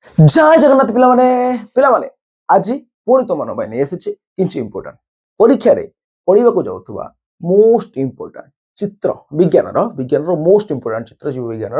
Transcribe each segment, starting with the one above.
जय जगन्नाथ पिलामाने आज पुणी तुम मन नहीं आसी किंच इंपोर्टाट परीक्षा रे पढ़ा जाऊा मोस्ट इंपोर्टाट चित्र विज्ञान मोस्ट इंपोर्टाट चित्र जीव विज्ञान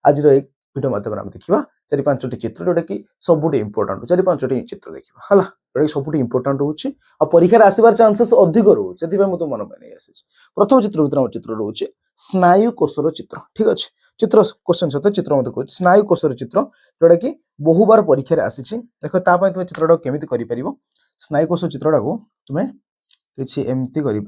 आज एक वीडियो माध्यम आम देखा 4-5 चित्र जोटा कि सब इंपोर्टाट 4-5 चित्र देखा है जोटा सब इंपोर्टाट हो परीक्षा आसबार चांसेस अधिक रोचे से तुम मन नहीं आसी प्रथम चित्र भर चित्र रोचे स्नायु कोशर चित्र ठीक अच्छे चित्र क्वेश्चन सहित चित्र मत कहूँ स्नायु कोशर चित्र जोटा कि बहु बार परीक्षा आसी देख ताप तुम चित्रटा केमी कर स्नायु कोश चित्रटा को तुम्हें किसी एमती कर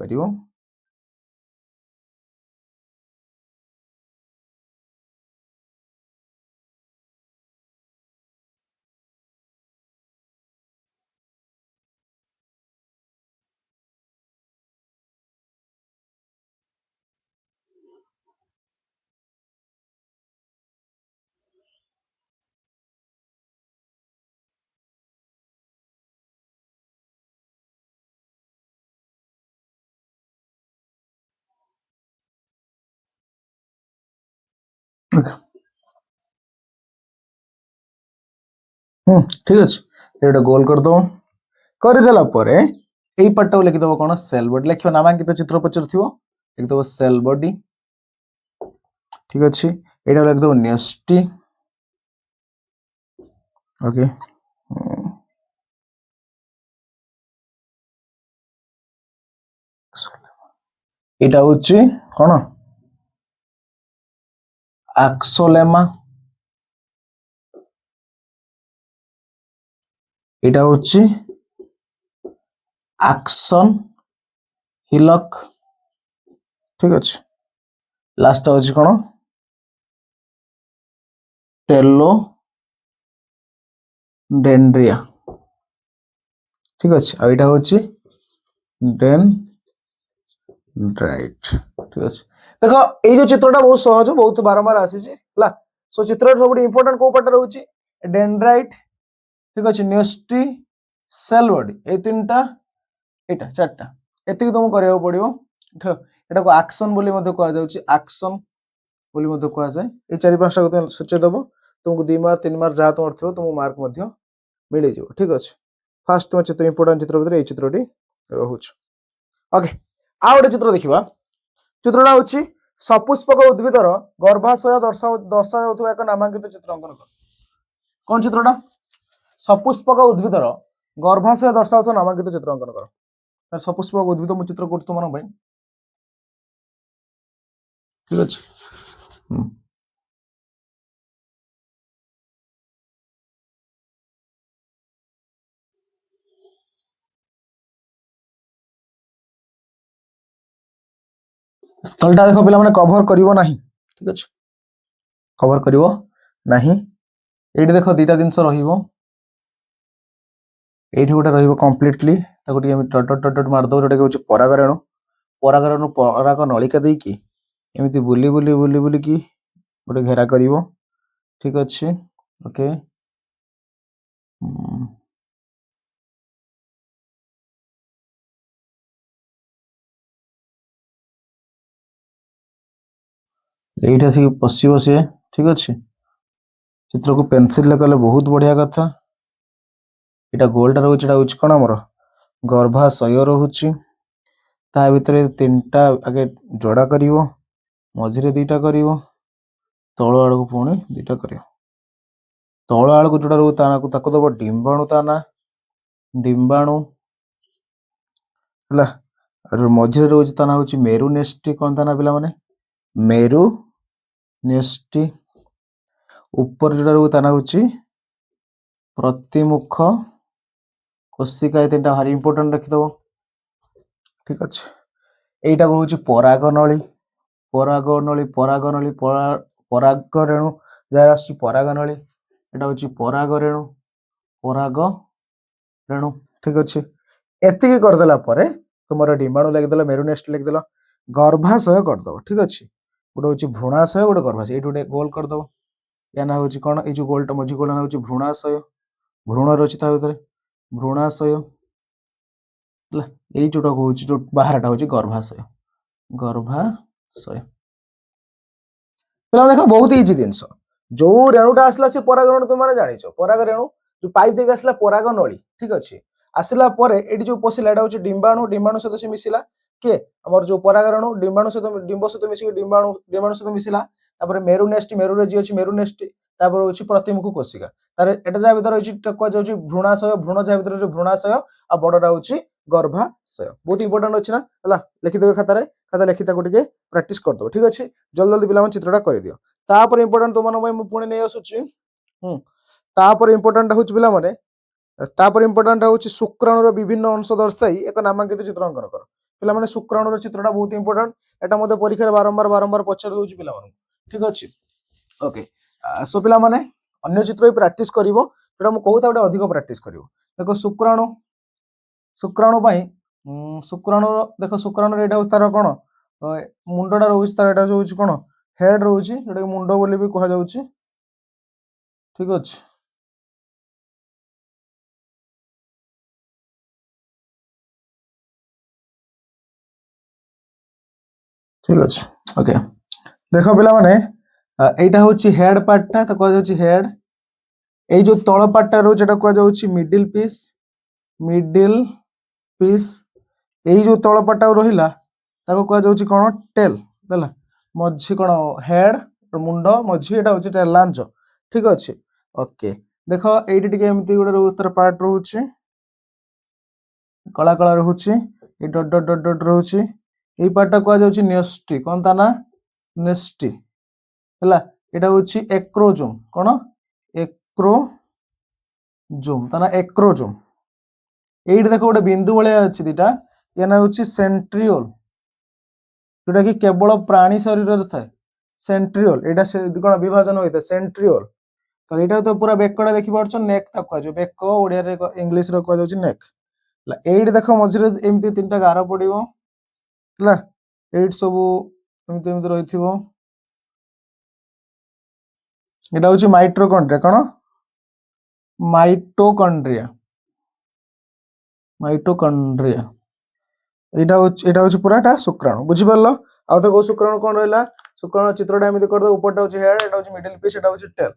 ठीक अच्छे ये गोल कर दो करदेला यही पार्ट को लिखिदेव कौन सेल बॉडी लिख नामांकित चित्र पचर थी लिखिदेव सेल बॉडी ठीक अच्छे यहाँ लिखिदेव न्यष्टि ओके यहाँ हूँ कौन एक्सोलेमा यहाँ हूँ एक्शन हिलक ठीक अच्छे लास्ट हूँ कौन टेलो डेंड्रिया ठीक अच्छे आईटा हूँ डेंड्राइट ठीक अच्छे देख ये चित्रटा बहुत सहज बहुत बारंबार आसी सो चित्र सब इंपोर्टेंट को पार्ट रोचे डेंड्राइट ठीक अच्छे न्यष्टि सेल बॉडी ये तीनटा एटा चारटा एति तुम करिया पड़िबो एटा को एक्शन बोली मध्य कहा जाउची एक्शन बोली मध्य कहा जाए ए 4-5 टा तुम सूची देबो तुमको 2 मार्क 3 मार्क जहा तुम थिबो तुम मार्क मध्य मिल जिवो ठीक अछि फर्स्ट तुम चित्र इंपोर्टेंट चित्र भीतर ए चित्रटी रहउछ ओके आ ओटे चित्र देखिबा चित्रटा होची सपुष्पक उद्भिदर गर्भाशय दर्शाउथुवा एक नामांकित चित्र अंकन कर कोन चित्रटा सपुष्पक उद्भिदर गर्भाशय दर्शाउथुवा नामांकित चित्र अंकन कर सपुष्पक उद्भिद मु चित्र कर तुम मन ठीक अच्छे तलटा देख पे कभर करिवो नहीं ठीक अच्छे कभर करिवो नहीं ये देख दीटा जिनस रहिबो एठी गोटे रहिबो कंप्लीटली ताको टिके डट डट डट मार दो जोटा कि परागरेणु पराग नलिका देकी एमती बुली बुली बुली बुली की गोटे घेरा करिवो ठीक अच्छे ओके एठी आसी पसिबो से ठीक अच्छे चित्र को पेंसिल कले बहुत बढ़िया कथा इटा गोलटा रोचे हूँ कौन आमर गर्भाशय रोचे ता भितर 3टा आगे जोड़ा कर मझे 2टा कर तल आड़ को पुणी 2टा कर तल आड़ को जोड़ा रोक ताको दब डिंबाणु ता ना डिंबाणु है मझे रोचे ता ना हूँ मेरु नेस्टी कौन ता ना पिला माने मेरु नेस्टी ऊपर जोड़ा रोक ता ना हूँ प्रतिमुख कोशिका ये 3टा भारी इंपोर्टेंट रखिदब ठीक अच्छे यहीटा को हूँ परागनली परागनली परागनली परागरेणु जहाँ परागनली यहाँ हूँ परागरेणु परागरेणु ठीक अच्छे एतिकी करदेला तुम डिंबाणु लिखिदेल मेरुनेस्ट लिखिदेल गर्भाशय करदब ठीक अच्छे गोटे हूँ भ्रूणाशय गोटे गर्भाशय ये गोटे गोल करदब या ना हूँ कौन ये गोलटा मझी गोल ना हूँ भ्रूणाशय भ्रूण रही भर भ्रूणाशय यही जोटा हूँ जो बाहरटा हूँ गर्भाशय गर्भाशय पे देख बहुत इजी जिनस जो रेणुटा आसला से पराग रेणु तुम मैंने जान पराग रेणु जो पाइप देके आसला पराग नली ठीक अच्छे आसला ये जो पशिला यहाँ हूँ डिम्बाणु डिम्बाणु सहित से मिसिला किए आम जो पराग रेणु डिम्बाणु सहित डिम्ब सहित मिसिक डिम्बाणु डिम्बाणु सहित मिसिला मेरु नेस्ट मेरु जी अच्छी मेरु नेस्ट हूँ प्रतिमुख कोशिका तार एटा जहाँ भर रही कहुच्छे भ्रूणाशय भ्रूण जहाँ भर भ्रूणाशय आ बड़ा हूँ गर्भाशय बहुत इंपोर्टाट अच्छी ना लिखिदेवे खातार खाता लिखि प्राक्ट करदे ठीक अच्छे जल्दी जल्दी पिला चित्रटा कर दियो तापर इंपोर्टाट तुम पुणी नहीं आसुची तापर इंपोर्टाट हूँ पिला तापर इंपोर्टाट हूँ शुक्राणुर विभिन्न अंश दर्शाई एक नामांकित चित्र अंकन कर पिला माने शुक्राणुर चित्रटा बहुत इंपोर्टाट एटा मते परीक्षा बारंबार बारंबार पचार दूची पिला ठीक अच्छे ओके सो पिला माने अन्य चित्र भी प्राक्ट करिवो जोटा मु कहूता गोटे अधिक प्राक्ट करिवो देखो शुक्राणु शुक्राणु शुक्राणु देख शुक्राणु यहाँ तार कौन मुंडा रोच तार यहाँ हूँ कौन हेड रोच जोटा मुंड बोली भी कह जाउछि ठीक अच्छे ठीक अच्छे ओके देख पिला माने एटा हूँ हेड पार्टा तो कह जाउछि हेड ए जो तल पार्टा रोच एटा कह जाउछि मिडिल पीस यही जो तल पार्टा रहिला ताको कह जाउछि कोन टेल देला मझी कोन हेड मुंड मझी एटा होछि टेल लांच ठीक अच्छे ओके देख एटी टिके एमती गोटे रोतर पार्ट रोचे कला कला रोचे ए डट डट डट डट रोचे ए पार्टा कह जाउछि न्यस्टी कोन ता ना नेस्टी हला एटा होछि एक्रोजोम कोन एक्रोजोम ता ना एक्रोजोम एट देख गोटे बिंदु भाया अच्छी दीटा या ना हूँ सेंट्रियोल जोटा कि केवल प्राणी शरीर थाए सेंट्रियोल यहाँ से कौन विभाजन होता है सेंट्रियोल तो यहाँ तो पूरा बेकटा देखी पार्छ नेक कह बेक ओडिया इंग्लीश कह नेक एट देख मझे एमती 3टा गार पड़ो एट सब एमती रही यहाँ हूँ माइट्रोकॉन्ड्रिया कौन माइटोकॉन्ड्रिया माइटोकॉन्ड्रिया यहाँ हूँ पूरा एटा शुक्राणु बुझीपार आउ तो कौ शुक्राणु कौन रहा शुक्राणु चित्रटा एमती कर ऊपरटा हूँ हेड एटा हूँ मिडिल पीस एटा हूँ टेल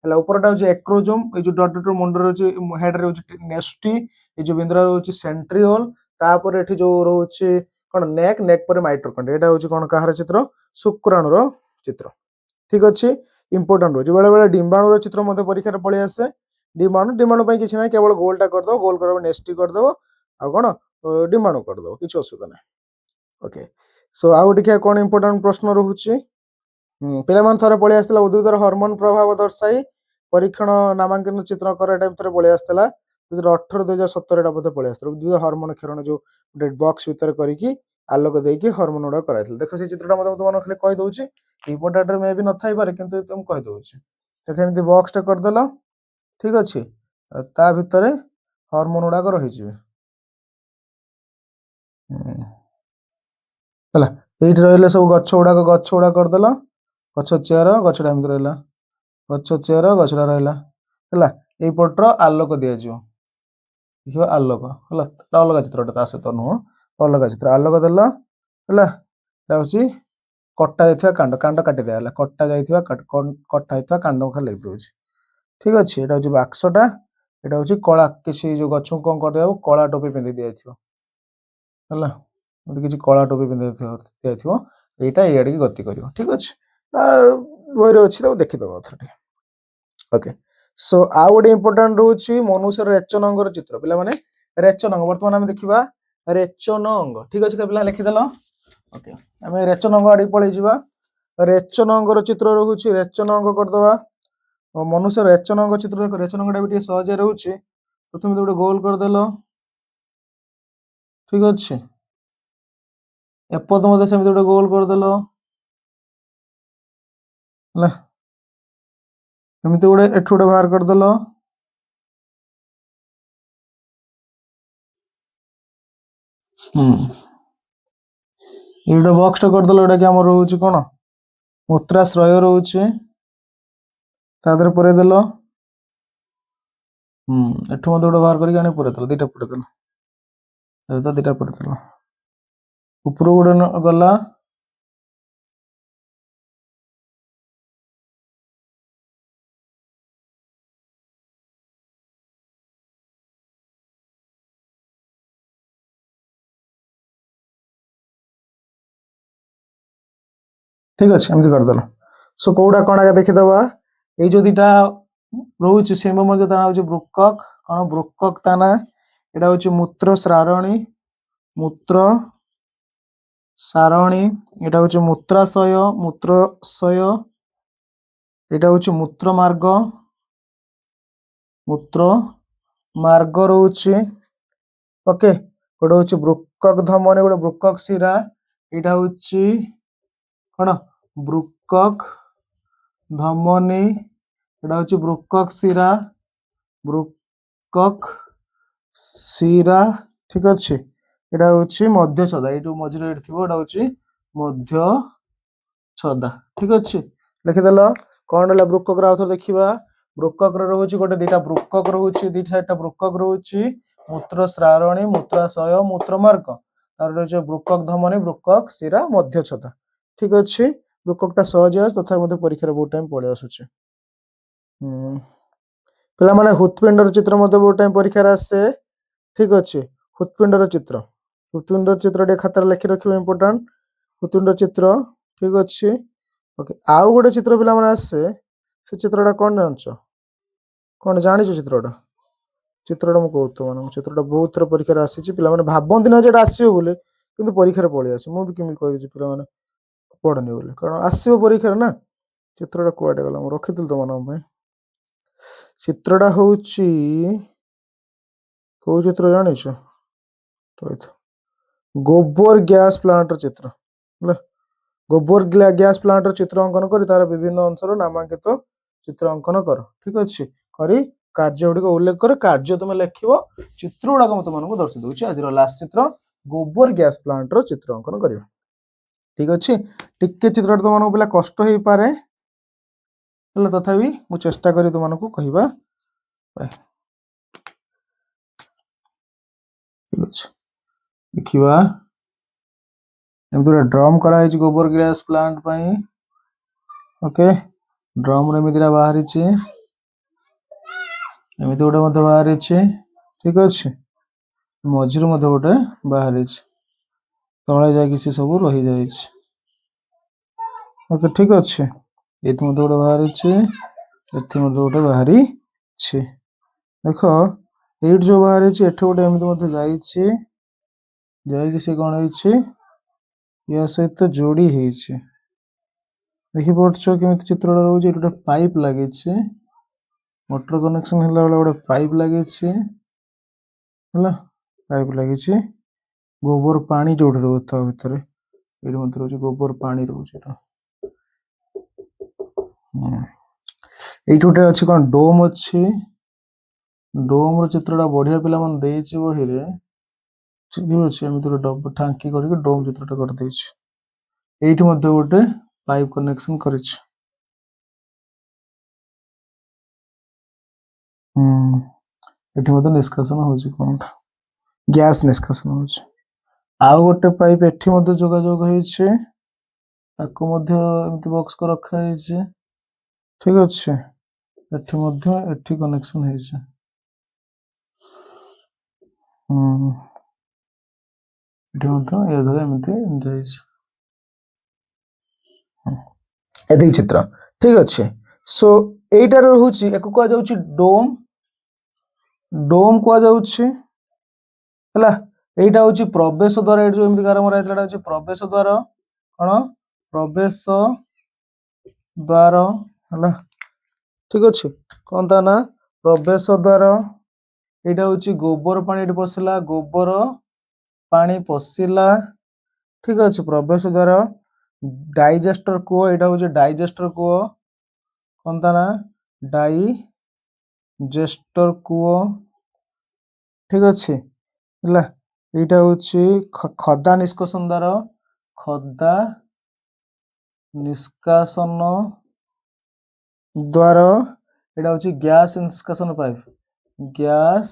है ऊपरटा हूँ एक्रोजोम ये जो डट डट मुंड रोचे हेड रे नेस्टी ये जो बिंदुरा रोचे सेंट्रियोल तापर एठी जो रोचे कौन नेक नेक पर माइट्रोकॉन्ड्रिया एटा हूँ कौन कहार चित्र शुक्राणुर चित्र ठीक अच्छे इंपोर्टाट रोचे बेले बेले डिम्बाणुर चित्र मत परीक्षा पलि आसे डिम्बाणु डिम्बाणु किसी ना केवल गोलटा करदे गोल कर नेस्टी करदे आ कौन डिम्बाणु करदे किसी असुविधा ना ओके सो आउ देखिए कौन इंपोर्टाट प्रश्न रोचे पे थे पलि आसला उद्भिदर हर्मोन प्रभाव दर्शाई परीक्षण नामांकन चित्र कर भितर पलि आसला 2018 2017 एटा बोधे पलि आसला उद्भिद हर्मोन क्षरण जो गोटे बॉक्स भितर करिकी आलोक देकी हर्मोन गुड़ा कराइल देख से चित्रटा मतलब तुम खाली कही दउछि इंपोर्टाट मे भी न थाई पारे किंतु तुम कही दउछि देख एमती बॉक्स टा करदेला ठीक अच्छे ता भितर हर्मोन गुड़ाक रही रही सब गछ गुड़ा करदेला गछ चेयर गछटा एमती रहा गछ चेयर गछटा रहा है पटर आलोक दिज्व देखिए आलोक है अलग चित्रटा सहित नुह अलग चित्र आलोक देल है हूँ कटा जाइए कांड कांड काटी दिया कटा जाइए कटा होता कांड खाली लिखि दूसरी ठीक अच्छे यहाँ हूँ बाक्सटा यहाँ हूँ कला किसी जो गछ को कौन कर दिया कला टोपी पिंधि दिया है किसी कला टोपी पिंधि दिया यहाँ ये गति कर ठीक अच्छे बही अच्छी देखीदे थोड़े ओके सो आउ गोटे इंपोर्टाट रोचे मनुष्य रेचन अंगर चित्र पिला माने रेचन अंग बर्तमान आम देखा रेचन अंग ठीक अच्छे पिला लिखिदेल ओके आम रेचन अंग आड़ पलि जा रेचन अंगर चित्र रोचे रेचन अंग करदे मनुष्य रेचन अंग चित्र देख रेचन अंगटा भी सहज रोचे प्रथम गोटे गोल करदेल ठीक अच्छे एपद मत सेमती गोटे गोल करदेल एमती गोटे एठू गोटे बाहर करदेल ये बॉक्स टा करदेल एटा कि आम रोचे कौन मूत्राश्रय रोचे तादर पुरेदेल एठू मत गोटे बाहर करके पुरेदेल दीटा पुरेदेल दीटा पुरेदेल ऊपर गोटे गला ठीक अच्छे एमती करदेल सो कौटा कौन आगे देखीदबा ये जो दुटा रोचे से ता हूँ ब्रुकक कौन ब्रुकक ता ना यहाँ हूँ मूत्र सारणी मूत्र सारणी यहाँ हूँ मूत्राशय मूत्राशय यहाँ हूँ मूत्र मार्ग रोचे ओके गोटे हूँ ब्रुकक धमनी गोटे ब्रुकक शिरा यहाँ हूँ कौन ब्रुकक धमनी यहाँ हूँ ब्रुकक शिरा ब्रुकक शिरा ठीक अच्छे यहाँ हूँ मध्य छदा ये मझे थी हूँ मध्य छदा ठीक अच्छे लिखिदेल कौन रहा ब्रुकक आउथर देखा ब्रुकक रोचे गोटे दुटा ब्रुकक रोचे दुटा चार्टा ब्रुकक रोचे मूत्र सारणी मूत्राशय मूत्रमार्ग तार रही ब्रुकक धमनी ब्रुकक शिरा मध्य छदा ठीक अच्छे ब्रुककटा सहज तथा परीक्षा बहुत टाइम पड़े आसूचे पे हृत्पिंडर चित्र बहुत टाइम परीक्षा आसे ठीक अच्छे हृत्पिंडर चित्र खातार लिखि रखिए इंपोर्टाट हृत्पिंडर चित्र ठीक अच्छे ओके आउ गोटे चित्र पे आसे से चित्रटा कौन जान कौन जानी चित्रटा चित्रटा मुझे कहूँ तुम चित्रटा बहुत थर परीक्षा आसी पे भावती ना जो आसो बोले कि परीक्षा पलि आसे मुझे कमी कह पे पढ़नी बोले कारण आसो परीक्षा ना चित्रटा कुआडे गला रखी तुम मन चित्रटा हूँ कौ चित्र जान तो गोबर गैस प्लांट चित्र गोबर गैस प्लांट चित्र अंकन कर तार विभिन्न अंशर नामांकित चित्र अंकन कर ठीक अच्छे करी कार्य गुड़िक उल्लेख कर कार्य तुम लिख चित्र गुड़ाक तुमको दर्शा दूसरी आज लास्ट चित्र गोबर गैस प्लांट चित्र अंकन कर ठीक अच्छे टिके चित्र तुमको पिला कष्ट हो पारे तथा मुझे चेष्टा करी तुमको कहवा ठीक अच्छे देखा ड्रम कराई गोबर गैस प्लांट पाई ओके ड्रम रेमिदिरा बाहरी एमती गोटे बाहरी ठीक अच्छे मझिर गोटे बाहरी तले जाकि सब रही जाए ओके ठीक अच्छे ये गोटे बाहरी ये गोटे बाहरी देख ये जो बाहरी एठ गोटे एमती जाइए सी कौन है या सहित जोड़ी देखी पार्छ केमी चित्र रोचे गोटे पाइप लगे मोटर कनेक्शन है गोटे पाइप लगे पाइप लगे गोबर पानी जो रोता भितर ये रोचे गोबर पानी रोचे ये गोटे अच्छी कौन डोम अच्छी डोम चित्रटा बढ़िया पिला मन देछि बही रे ठीक अच्छे एमती डब टांकी करके डोम चित्रटा कर देछि एठी मध्ये गोटे पाइप कनेक्शन करिछि एठी मध्ये निष्कासन होछि कोन गैस निष्कासन होछि आउ गोटे पाइप एठी मध्ये जोगाजोग होइछि ताको मध्ये एमती बॉक्स को रखा होइछि ठीक अच्छे एठी मध्ये एठी कनेक्शन होइछि एठी मध्ये ए धरे एमती जाइछि एति चित्र ठीक अच्छे सो एटार होछि एको को जाउछि डोम डोम को जाउछि हला एटा होछि प्रवेश द्वार ए जो एमती गारम राइतला होछि प्रवेश द्वार कोन प्रवेश द्वार हला ठीक अच्छे कोन ता ना प्रवेश द्वार एटा होछि गोबर पानी एठी पसिला गोबर पानी पसिला ठीक अच्छे प्रवेश द्वार डाइजेस्टर को एटा होछि डाइजेस्टर को कोन ता ना डाइजेस्टर को ठीक अच्छे हला एटा होछि खदा निष्कासन द्वार खदा निष्कासन द्वार एटा होछि गैस निष्कासन पाइप गैस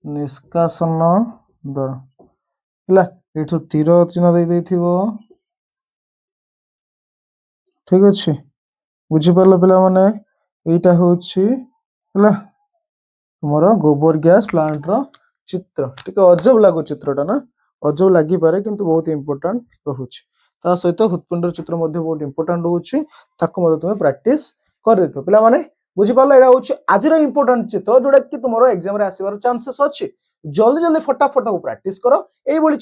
निष्कासन द्वार हला एठो तीर चिन्ह दे देथिबो ठीक अच्छे बुझी पारल पिला माने एटा होछि हला तुमरो गोबर गैस प्लांट रो चित्र ठीक अजब लागो चित्रटा ना अजब लागी पारे किंतु बहुत इंपोर्टेंट रहुछि ତା ସହିତ ହୃତ୍ପିଣ୍ଡର ଚିତ୍ର ମଧ୍ୟ ବହୁତ ଇମ୍पोର୍ଟାଣ୍ଟ ରହୁଛି ତାକୁ ମଧ୍ୟ ତୁମେ ପ୍ରାକ୍ଟିସ କରିଦେଇଥିବ ପିଲାମାନେ ବୁଝିପାରିଲ ଏଇଟା ହଉଛି ଆଜିର ଇମ୍ପୋର୍ଟାଣ୍ଟ ଚିତ୍ର ଯୋଉଟା କି ତୁମର ଏକ୍ସାମ ରେ ଆସିବାର ଚାନ୍ସେସ୍ ଅଛି ଜଲ୍ଦି ଜଲ୍ଦି ଫଟାଫଟ ତାକୁ ପ୍ରାକ୍ଟିସ କର ଏଇଭଳି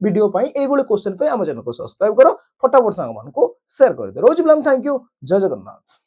ଭିडियो ପାଇଁ ଏଇଭଳି କ୍ୱେଶ୍ଚନ ପାଇଁ ଆମ ଚ୍ୟାନେଲକୁ ସବସ୍କ୍ରାଇବ କର ଫଟାଫଟ ସାଙ୍ଗମାନଙ୍କୁ ସେୟାର କରିଦିଅ ରହୁଛି ପିଲାମାନେ ଥ୍ୟାଙ୍କ ୟୁ ଜୟ ଜଗନ୍ନାଥ